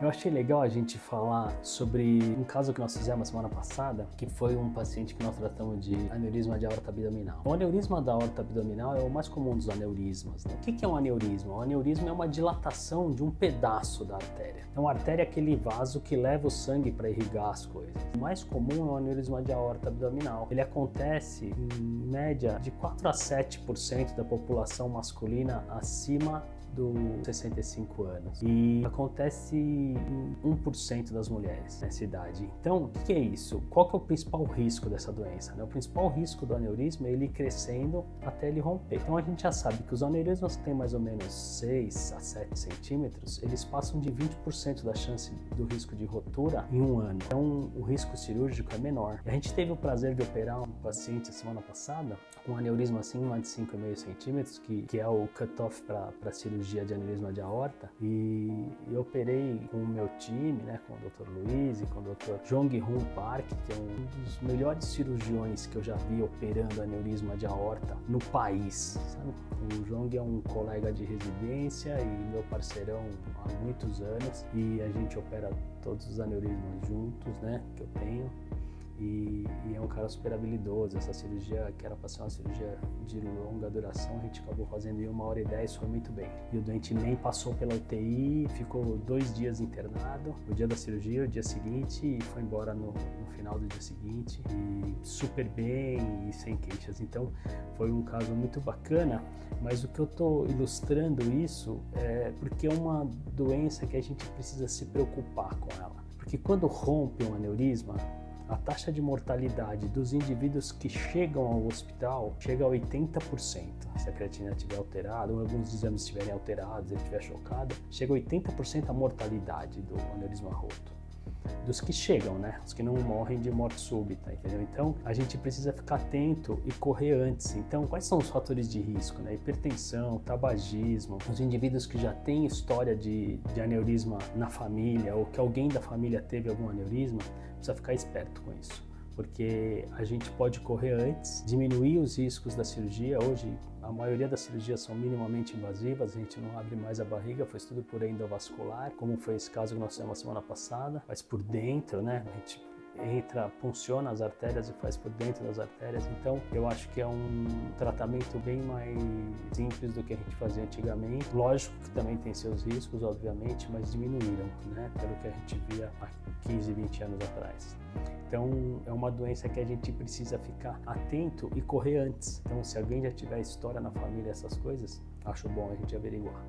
Eu achei legal a gente falar sobre um caso que nós fizemos semana passada, que foi um paciente que nós tratamos de aneurisma de aorta abdominal. O aneurisma da aorta abdominal é o mais comum dos aneurismas, né? O que é um aneurisma? Um aneurisma é uma dilatação de um pedaço da artéria. Então, a artéria é aquele vaso que leva o sangue para irrigar as coisas. O mais comum é o aneurisma de aorta abdominal. Ele acontece, em média, de 4 a 7% da população masculina acima dos 65 anos e acontece em 1% das mulheres nessa idade. Então, o que é isso? Qual que é o principal risco dessa doença? O principal risco do aneurisma é ele ir crescendo até ele romper. Então, a gente já sabe que os aneurismas que têm mais ou menos 6 a 7 centímetros, eles passam de 20% da chance do risco de rotura em um ano. Então, o risco cirúrgico é menor. E a gente teve o prazer de operar um paciente semana passada com um aneurisma acima de 5,5 centímetros, que é o cutoff para cirurgia de aneurisma de aorta, e eu operei com o meu time, né, com o Dr. Luiz e com o Dr. Jong-Hoon Park, que é um dos melhores cirurgiões que eu já vi operando aneurisma de aorta no país, sabe? O Jong é um colega de residência e meu parceirão há muitos anos, e a gente opera todos os aneurismas juntos, né, que eu tenho. E é um cara super habilidoso. Essa cirurgia, que era para ser uma cirurgia de longa duração, a gente acabou fazendo em 1h10, foi muito bem. E o doente nem passou pela UTI, ficou 2 dias internado, o dia da cirurgia, o dia seguinte, e foi embora no final do dia seguinte, e super bem e sem queixas. Então foi um caso muito bacana, mas o que eu estou ilustrando isso é porque é uma doença que a gente precisa se preocupar com ela. Porque quando rompe um aneurisma, a taxa de mortalidade dos indivíduos que chegam ao hospital chega a 80%. Se a creatina estiver alterada, ou alguns exames estiverem alterados, ele estiver chocado, chega a 80% a mortalidade do aneurisma roto. Dos que chegam, né? Os que não morrem de morte súbita, entendeu? Então, a gente precisa ficar atento e correr antes. Então, quais são os fatores de risco, né? Hipertensão, tabagismo, os indivíduos que já têm história de aneurisma na família, ou que alguém da família teve algum aneurisma, precisa ficar esperto com isso, porque a gente pode correr antes, diminuir os riscos da cirurgia. Hoje, a maioria das cirurgias são minimamente invasivas, a gente não abre mais a barriga, faz tudo por endovascular, como foi esse caso que nós fizemos semana passada, faz por dentro, né? A gente entra, funciona as artérias e faz por dentro das artérias. Então, eu acho que é um tratamento bem mais simples do que a gente fazia antigamente. Lógico que também tem seus riscos, obviamente, mas diminuíram, né? Pelo que a gente via há 15, 20 anos atrás. Então, é uma doença que a gente precisa ficar atento e correr antes. Então, se alguém já tiver história na família, essas coisas, acho bom a gente averiguar.